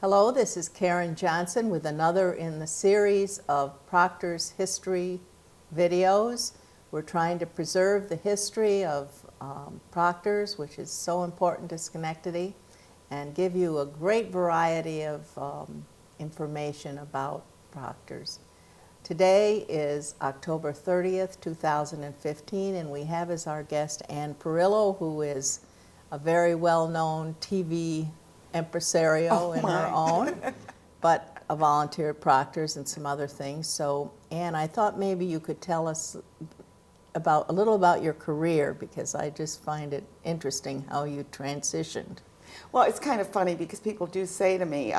Hello, this is Karen Johnson with another in the series of Proctor's history videos. We're trying to preserve the history of Proctor's, which is so important to Schenectady, and give you a great variety of information about Proctor's. Today is October 30th, 2015, and we have as our guest Ann Parillo, who is a very well-known TV impresario in her own, but a volunteer at Proctor's and some other things. So, Ann, I thought maybe you could tell us a little about your career, because I just find it interesting how you transitioned. Well, it's kind of funny because people do say to me,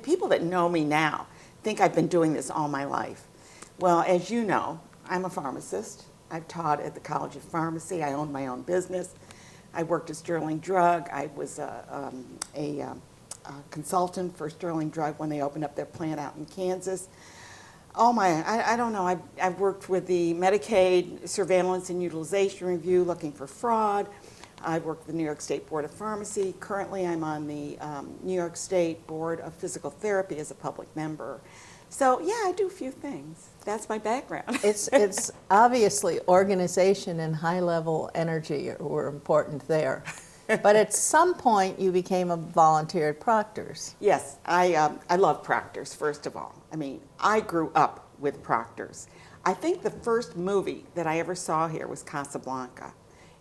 people that know me now think I've been doing this all my life. Well, as you know, I'm a pharmacist. I've taught at the College of Pharmacy. I owned my own business. I worked at Sterling Drug. I was a consultant for Sterling Drug when they opened up their plant out in Kansas. I don't know, I've worked with the Medicaid Surveillance and Utilization Review looking for fraud. I've worked with the New York State Board of Pharmacy. Currently, I'm on the New York State Board of Physical Therapy as a public member. So, yeah, I do a few things. That's my background. It's obviously organization and high-level energy were important there. But at some point, you became a volunteer at Proctor's. Yes, I love Proctor's, first of all. I mean, I grew up with Proctor's. I think the first movie that I ever saw here was Casablanca.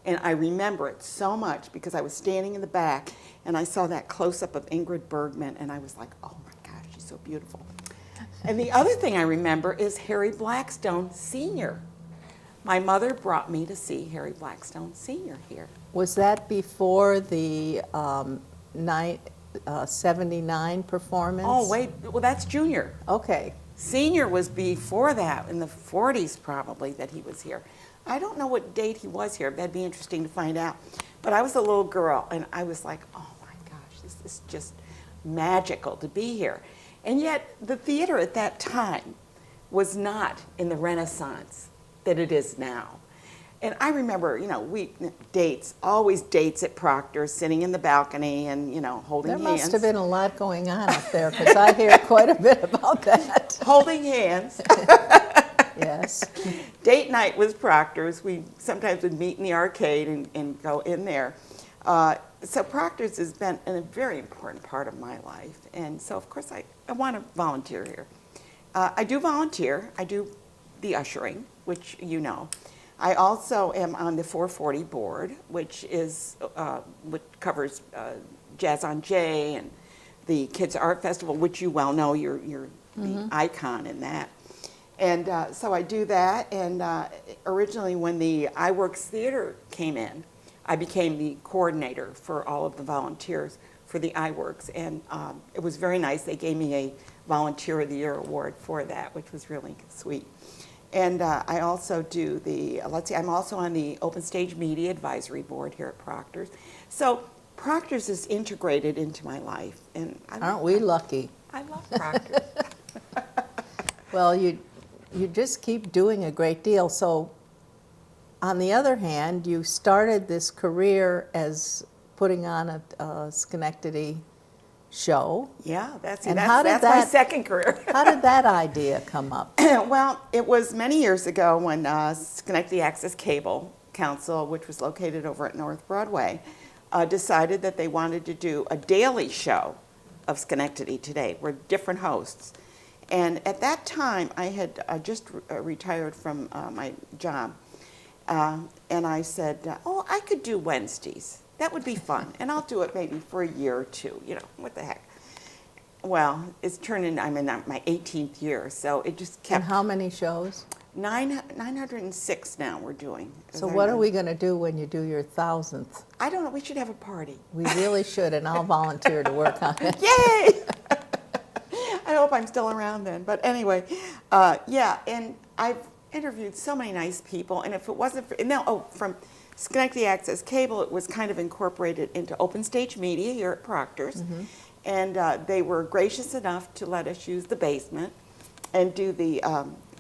And I remember it so much because I was standing in the back and I saw that close-up of Ingrid Bergman and I was like, oh my gosh, she's so beautiful. And the other thing I remember is Harry Blackstone Sr. My mother brought me to see Harry Blackstone Sr. here. Was that before the 79 performance? Oh, wait, well, that's Junior. Okay. Senior was before that, in the 40s probably, that he was here. I don't know what date he was here. That'd be interesting to find out. But I was a little girl, and I was like, oh my gosh, this is just magical to be here. And yet, the theater at that time was not in the Renaissance that it is now. And I remember, always dates at Proctor's, sitting in the balcony and, holding hands. There must have been a lot going on up there, because I hear quite a bit about that. Holding hands. Yes. Date night was Proctor's. We sometimes would meet in the arcade and go in there. So Proctor's has been a very important part of my life. And so, of course, I want to volunteer here. I do volunteer. I do the ushering, which you know. I also am on the 440 board, which covers Jazz on J and the Kids Art Festival, which you well know. You're the icon in that. And so I do that. And originally, when the iWorks Theater came in, I became the coordinator for all of the volunteers for the iWorks. And it was very nice. They gave me a Volunteer of the Year award for that, which was really sweet. And I also do I'm also on the Open Stage Media Advisory Board here at Proctor's. So Proctor's is integrated into my life. And aren't we lucky? I love Proctor's. Well, you just keep doing a great deal. So, on the other hand, you started this career as putting on a Schenectady show. Yeah, that's my second career. How did that idea come up? Well, it was many years ago when Schenectady Access Cable Council, which was located over at North Broadway, decided that they wanted to do a daily show of Schenectady Today with different hosts. And at that time, I had just retired from my job. And I said, I could do Wednesdays. That would be fun. And I'll do it maybe for a year or two. What the heck. Well, I'm in my 18th year, so it just kept. And how many shows? 906 now we're doing. So what are we going to do when you do your 1,000th? I don't know. We should have a party. We really should, and I'll volunteer to work on it. Yay! I hope I'm still around then. But anyway, and I've interviewed so many nice people, and if it wasn't from Schenectady Access Cable, it was kind of incorporated into Open Stage Media here at Proctor's, and they were gracious enough to let us use the basement and do the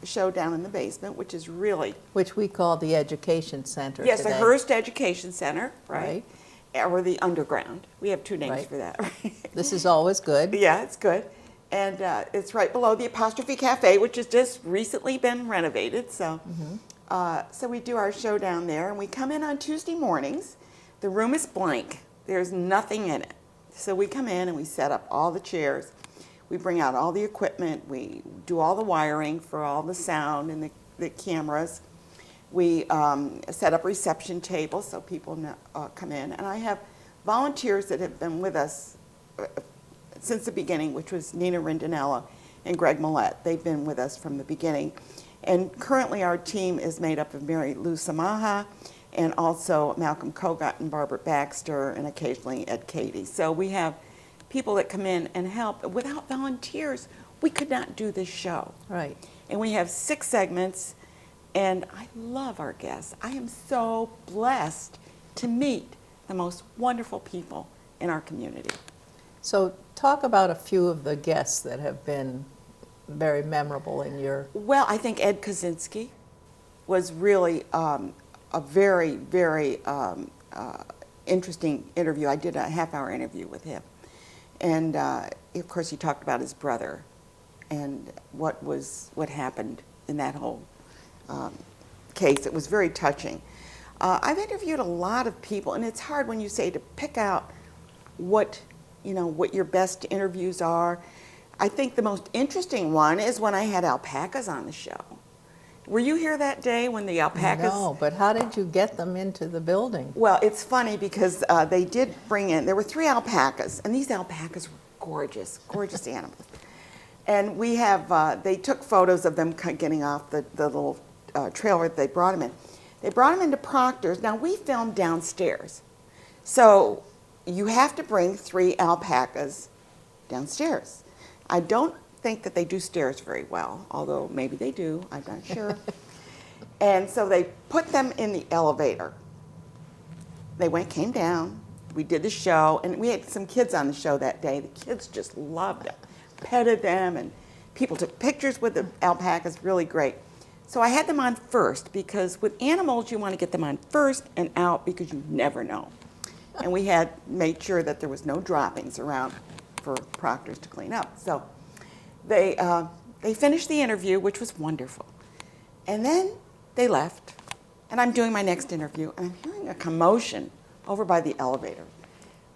show down in the basement, which is really... Which we call the Education Center Yes, today. the Hearst Education Center, right? or the underground. We have two names Right. for that. Right? This is always good. Yeah, it's good. And it's right below the Apostrophe Cafe, which has just recently been renovated. So, so we do our show down there, and we come in on Tuesday mornings. The room is blank. There's nothing in it. So we come in and we set up all the chairs. We bring out all the equipment. We do all the wiring for all the sound and the cameras. We set up reception tables so people come in. And I have volunteers that have been with us since the beginning, which was Nina Rindinella and Greg Millette. They've been with us from the beginning. And currently our team is made up of Mary Lou Samaha and also Malcolm Kogut and Barbara Baxter and occasionally Ed Cady. So we have people that come in and help. Without volunteers, we could not do this show. Right. And we have 6 segments, and I love our guests. I am so blessed to meet the most wonderful people in our community. So talk about a few of the guests that have been very memorable in your... Well, I think Ed Kaczynski was really a very, very interesting interview. I did a half-hour interview with him. And of course, he talked about his brother and what happened in that whole case. It was very touching. I've interviewed a lot of people, and it's hard when you say to pick out what your best interviews are. I think the most interesting one is when I had alpacas on the show. Were you here that day when the alpacas? No, but how did you get them into the building? Well, it's funny because they did bring in, there were 3 alpacas, and these alpacas were gorgeous, gorgeous animals. And we have, they took photos of them getting off the little trailer that they brought them in. They brought them into Proctors. Now, we filmed downstairs. So you have to bring 3 alpacas downstairs. I don't think that they do stairs very well, although maybe they do, I'm not sure. And so they put them in the elevator. They came down, we did the show, and we had some kids on the show that day. The kids just loved them, petted them, and people took pictures with the alpacas, really great. So I had them on first, because with animals, you want to get them on first and out because you never know. And we had made sure that there was no droppings around for Proctors to clean up. So they finished the interview, which was wonderful. And then they left, and I'm doing my next interview, and I'm hearing a commotion over by the elevator.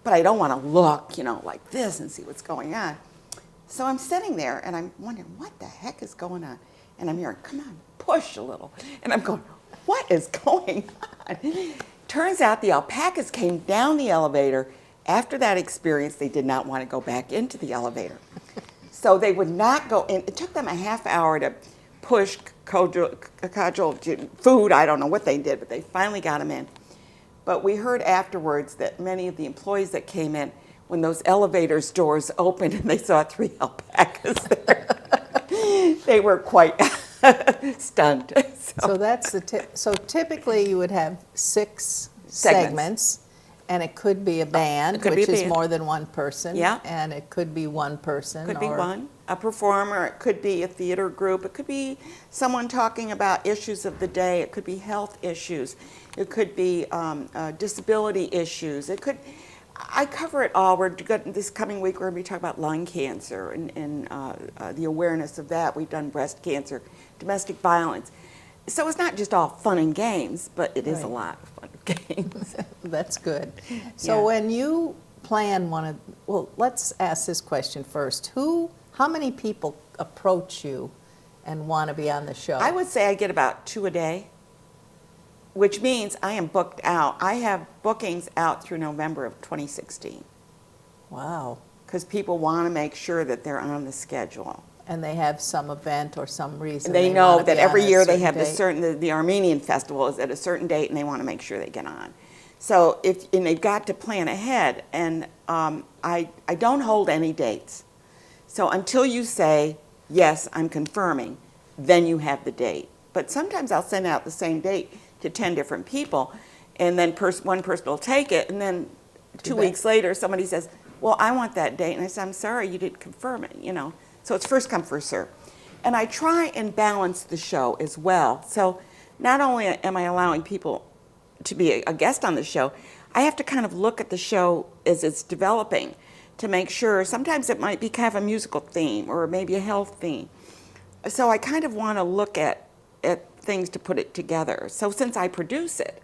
But I don't want to look, like this and see what's going on. So I'm sitting there, and I'm wondering, what the heck is going on? And I'm hearing, come on, push a little. And I'm going, what is going on? Turns out the alpacas came down the elevator. After that experience, they did not want to go back into the elevator. So they would not go in. It took them a half hour to push, cudgel food. I don't know what they did, but they finally got them in. But we heard afterwards that many of the employees that came in, when those elevator doors opened and they saw 3 alpacas there, they were quite stunned. So that's so typically you would have 6 segments. And it could be a band, which is more than one person. Yeah. And it could be one person. Could be one, a performer. It could be a theater group. It could be someone talking about issues of the day. It could be health issues. It could be disability issues. I cover it all. This coming week we're going to be talking about lung cancer and the awareness of that. We've done breast cancer, domestic violence. So it's not just all fun and games, but it is a lot of fun and games. That's good. So when you plan let's ask this question first. How many people approach you and want to be on the show? I would say I get about 2 a day, which means I am booked out. I have bookings out through November of 2016. Wow. Because people want to make sure that they're on the schedule. And they have some event or some reason. They know want to that be on every a year they certain have date. the Armenian festival is at a certain date, and they want to make sure they get on. So and they've got to plan ahead, and I don't hold any dates. So until you say, yes, I'm confirming, then you have the date. But sometimes I'll send out the same date to 10 different people, and then one person will take it, and then 2 weeks later somebody says, well, I want that date. And I say, I'm sorry, you didn't confirm it, So it's first come, first serve. And I try and balance the show as well. So not only am I allowing people to be a guest on the show, I have to kind of look at the show as it's developing to make sure. Sometimes it might be kind of a musical theme or maybe a health theme. So I kind of want to look at things to put it together. So since I produce it,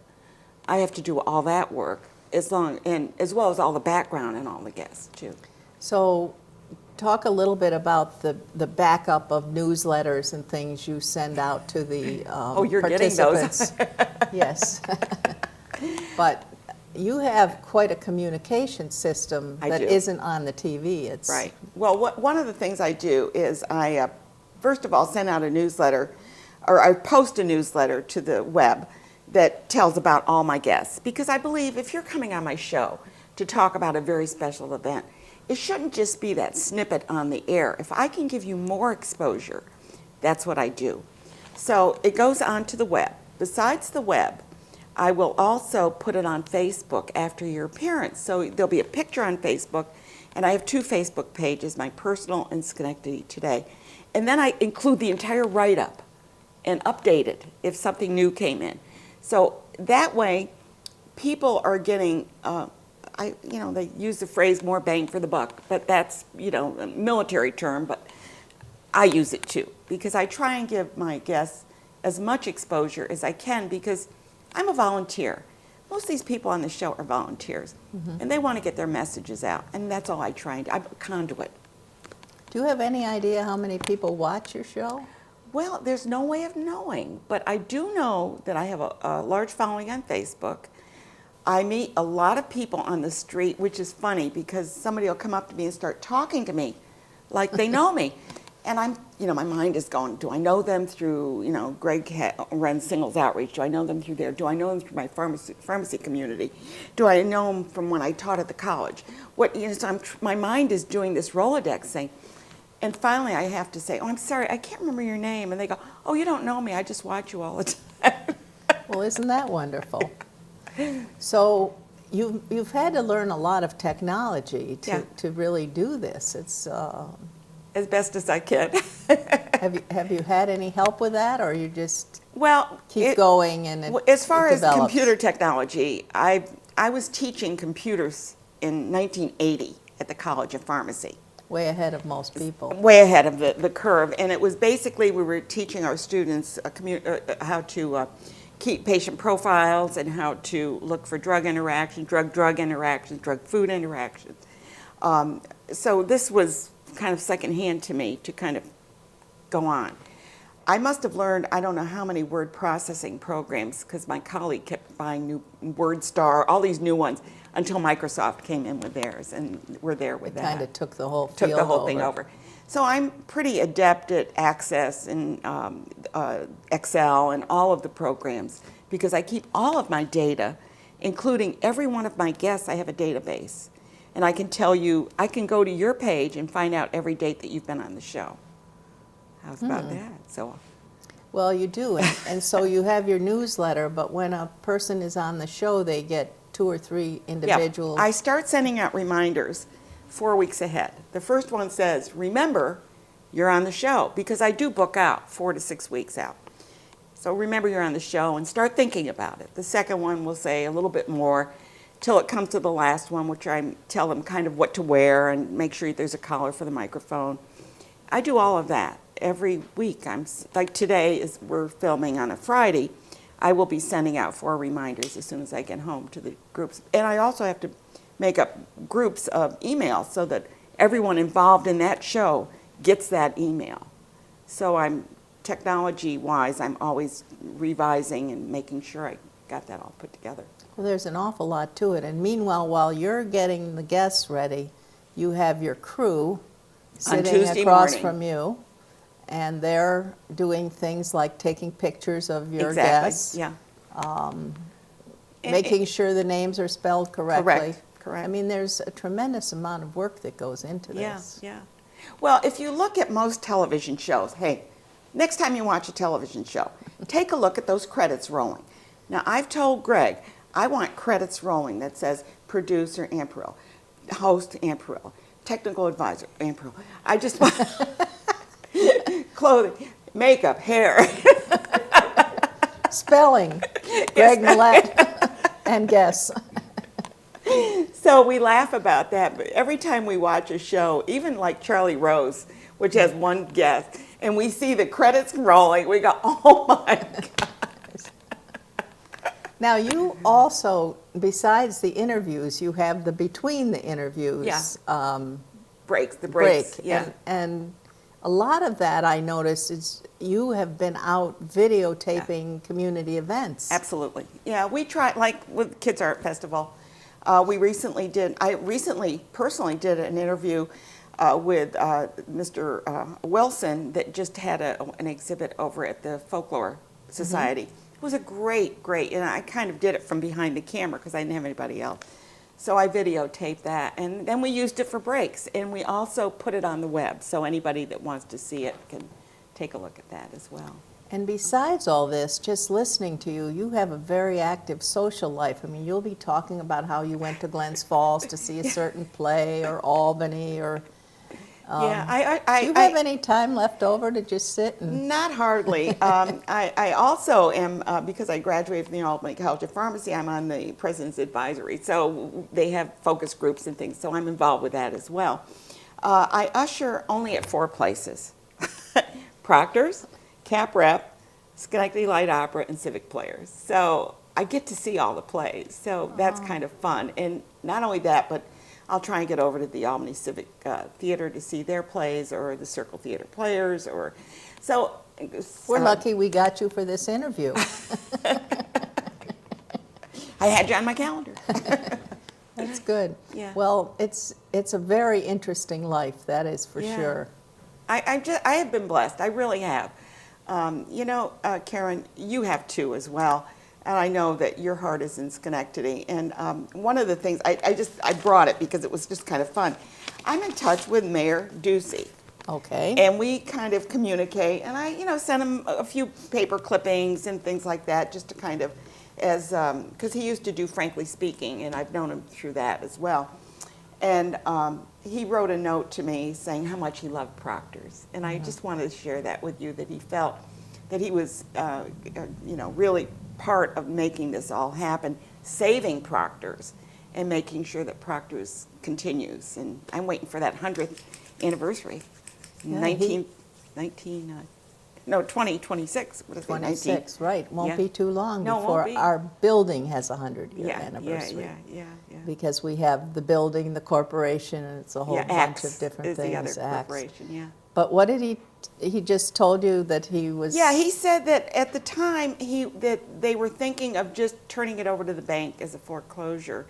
I have to do all that work as well as all the background and all the guests too. So talk a little bit about the backup of newsletters and things you send out to the You're getting those. Yes. But you have quite a communication system I that do. isn't on the TV. It's Right. Well, one of the things I do is I, first of all, send out a newsletter, or I post a newsletter to the web that tells about all my guests. Because I believe if you're coming on my show to talk about a very special event, it shouldn't just be that snippet on the air. If I can give you more exposure, that's what I do. So it goes on to the web. Besides the web, I will also put it on Facebook after your appearance. So there'll be a picture on Facebook, and I have 2 Facebook pages, my personal and Schenectady Today. And then I include the entire write-up and update it if something new came in. So that way, people are getting, they use the phrase more bang for the buck, but that's, a military term, but I use it too, because I try and give my guests as much exposure as I can, because I'm a volunteer. Most of these people on the show are volunteers, and they want to get their messages out, and that's all I try and do. I'm a conduit. Do you have any idea how many people watch your show? Well, there's no way of knowing, but I do know that I have a large following on Facebook. I meet a lot of people on the street, which is funny because somebody will come up to me and start talking to me like they know me. And I'm, my mind is going, do I know them through, Greg runs Singles Outreach. Do I know them through there? Do I know them through my pharmacy community? Do I know them from when I taught at the college? So my mind is doing this Rolodex thing. And finally I have to say, I'm sorry, I can't remember your name. And they go, oh, you don't know me. I just watch you all the time. Well, isn't that wonderful? So you've had to learn a lot of technology to really do this. It's as best as I can. have you had any help with that, or you just keep going going and as far it as develops? Computer technology, I was teaching computers in 1980 at the College of Pharmacy. Way ahead of most people. Way ahead of the curve, and it was basically we were teaching our students how to keep patient profiles and how to look for drug interactions, drug-drug interactions, drug-food interactions. So this was kind of secondhand to me to kind of go on. I must have learned, I don't know how many word processing programs, because my colleague kept buying new WordStar, all these new ones, until Microsoft came in with theirs, and we're there with that. Kind of took the whole thing over. So I'm pretty adept at Access and Excel and all of the programs, because I keep all of my data, including every one of my guests. I have a database. And I can tell you, I can go to your page and find out every date that you've been on the show. How's about that? Well, you do, and so you have your newsletter, but when a person is on the show, they get 2 or 3 individuals. Yeah, I start sending out reminders 4 weeks ahead. The first one says, remember, you're on the show, because I do book out 4 to 6 weeks out. So remember you're on the show and start thinking about it. The second one will say a little bit more till it comes to the last one, which I tell them kind of what to wear and make sure there's a collar for the microphone. I do all of that every week. Like today, we're filming on a Friday. I will be sending out 4 reminders as soon as I get home to the groups. And I also have to make up groups of emails so that everyone involved in that show gets that email. So technology-wise, I'm always revising and making sure I got that all put together. Well, there's an awful lot to it. And meanwhile, while you're getting the guests ready, you have your crew sitting across from you, and they're doing things like taking pictures of your guests. Yeah. Making sure the names are spelled correctly. Correct. I mean, there's a tremendous amount of work that goes into this. Yeah. Well, if you look at most television shows, hey, next time you watch a television show, take a look at those credits rolling. Now, I've told Greg, I want credits rolling that says producer Ann Parillo, host Ann Parillo, technical advisor Ann Parillo. I just want clothing, makeup, hair. Spelling, Greg Millette, and guess. So we laugh about that, but every time we watch a show, even like Charlie Rose, which has one guest, and we see the credits rolling, we go, oh my God. Now, you also, besides the interviews, you have the between the interviews Breaks, the break. breaks, yeah. And a lot of that, I noticed, is you have been out videotaping community events. Absolutely. Yeah, we try, like with Kids Art Festival, I recently personally did an interview with Mr. Wilson that just had an exhibit over at the Folklore Society. It was a great, and I kind of did it from behind the camera because I didn't have anybody else. So I videotaped that, and then we used it for breaks, and we also put it on the web, so anybody that wants to see it can take a look at that as well. And besides all this, just listening to you, you have a very active social life. I mean, you'll be talking about how you went to Glens Falls to see a certain play, or Albany, or... Yeah, do you have any time left over to just sit and... Not hardly. I also am, because I graduated from the Albany College of Pharmacy, I'm on the President's Advisory. So they have focus groups and things, so I'm involved with that as well. I usher only at 4 places. Proctors, Cap Rep, Schenectady Light Opera, and Civic Players. So I get to see all the plays, so that's kind of fun. And not only that, but I'll try and get over to the Albany Civic Theater to see their plays, or the Circle Theater Players, or so. We're lucky we got you for this interview. I had you on my calendar. That's good. Yeah. Well, it's a very interesting life, that is for sure. I have been blessed. I really have. You know, Karen, you have too as well. And I know that your heart is in Schenectady. And one of the things, I brought it because it was just kind of fun. I'm in touch with Mayor Ducey. Okay. And we kind of communicate. And I, send him a few paper clippings and things like that, just to kind of, because he used to do Frankly Speaking, and I've known him through that as well. And he wrote a note to me saying how much he loved Proctors. And I just wanted to share that with you, that he felt that he was, really part of making this all happen, saving Proctors and making sure that Proctors continues. And I'm waiting for that 100th anniversary. Yeah, 2026. What is it, 26, right. Won't Yeah. be too long No, it before won't be. our building has a 100-year Yeah, anniversary. yeah. Because we have the building, the corporation, and it's a whole bunch Axe of different is things. the other Axe. corporation, yeah. But what did he just told you that he was... Yeah, he said that at the time that they were thinking of just turning it over to the bank as a foreclosure,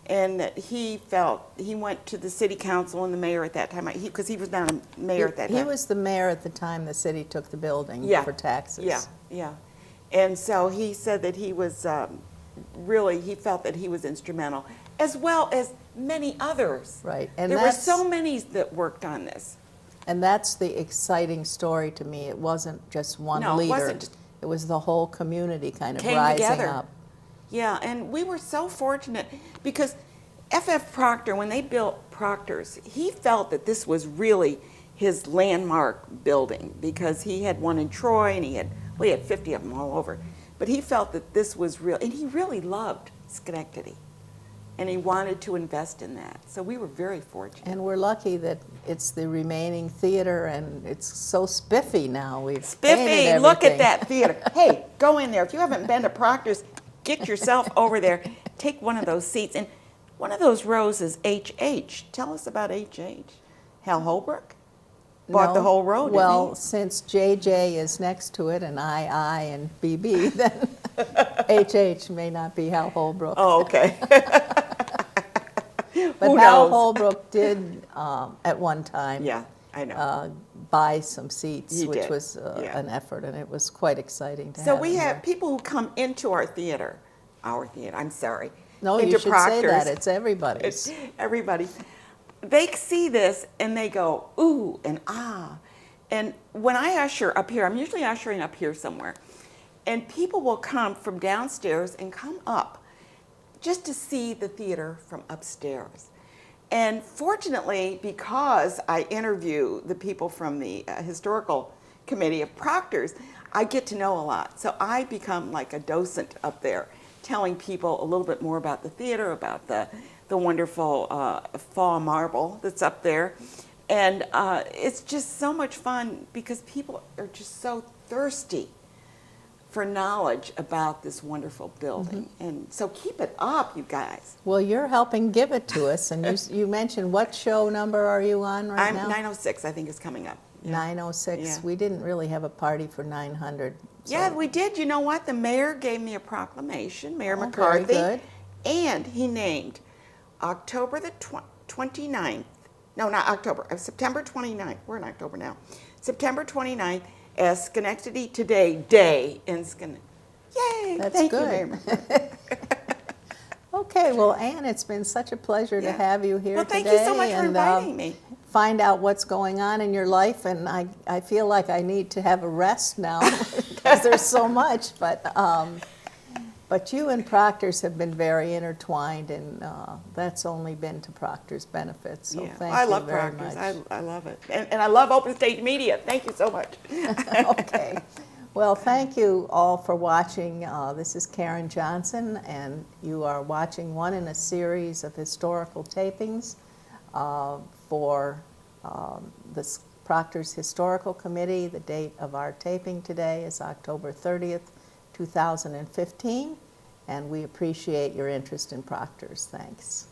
and that he felt, he went to the city council and the mayor at that time, because he was not a mayor at that time. He was the mayor at the time the city took the building for taxes. Yeah. And so he said that he was he felt that he was instrumental, as well as many others. Right. And there were so many that worked on this. And that's the exciting story to me. It wasn't just one leader. It wasn't. It was the whole community kind of Came rising together. up. Yeah, and we were so fortunate because F.F. Proctor, when they built Proctors, he felt that this was really his landmark building, because he had one in Troy and he had 50 of them all over. But he felt that this was real, and he really loved Schenectady. And he wanted to invest in that. So we were very fortunate. And we're lucky that it's the remaining theater, and it's so spiffy now. We've Spiffy, look at that theater. Hey, go in there. If you haven't been to Proctor's, get yourself over there. Take one of those seats. And one of those rows is H.H. Tell us about H.H. Hal Holbrook bought the whole row, didn't he? Since J.J. is next to it, and I, and B.B., then H.H. may not be Hal Holbrook. Oh, okay. But Hal Holbrook did, at one time, Yeah, I know. buy some seats, He which did, was yeah. an effort, and it was quite exciting to So have we him have there. people who come into our theater, I'm sorry. No, into you should say Proctor's. that. It's everybody's. It's everybody. They see this and they go, ooh and ah. And when I usher up here, I'm usually ushering up here somewhere, and people will come from downstairs and come up just to see the theater from upstairs. And fortunately, because I interview the people from the historical committee of Proctors, I get to know a lot. So I become like a docent up there, telling people a little bit more about the theater, about the the wonderful fall marble that's up there. And it's just so much fun because people are just so thirsty for knowledge about this wonderful building. And so keep it up, you guys. Well, you're helping give it to us, and you mentioned, what show number are you on right I'm now? 906, I think, is coming up. 906. Yeah. We didn't really have a party for 900. So. Yeah, we did. You know what? The mayor gave me a proclamation, Mayor Oh, McCarthy. very good. And he named October the 29th, no, not October, September 29th, we're in October now, September 29th as Schenectady Today Day in Schenectady. Yay! That's Thank good. you, Mayor McCarthy. Okay, well, Ann, it's been such a pleasure to Yeah. have you here Well, today. thank you so much for inviting me. Find out what's going on in your life, and I feel like I need to have a rest now because there's so much, but you and Proctors have been very intertwined, and that's only been to Proctors' benefit, so Yeah. thank I you love very Proctors. much. I love it. And I love Open Stage Media. Thank you so much. Okay. Well, thank you all for watching. This is Karen Johnson, and you are watching one in a series of historical tapings for the Proctors Historical Committee. The date of our taping today is October 30th, 2015, and we appreciate your interest in Proctors. Thanks.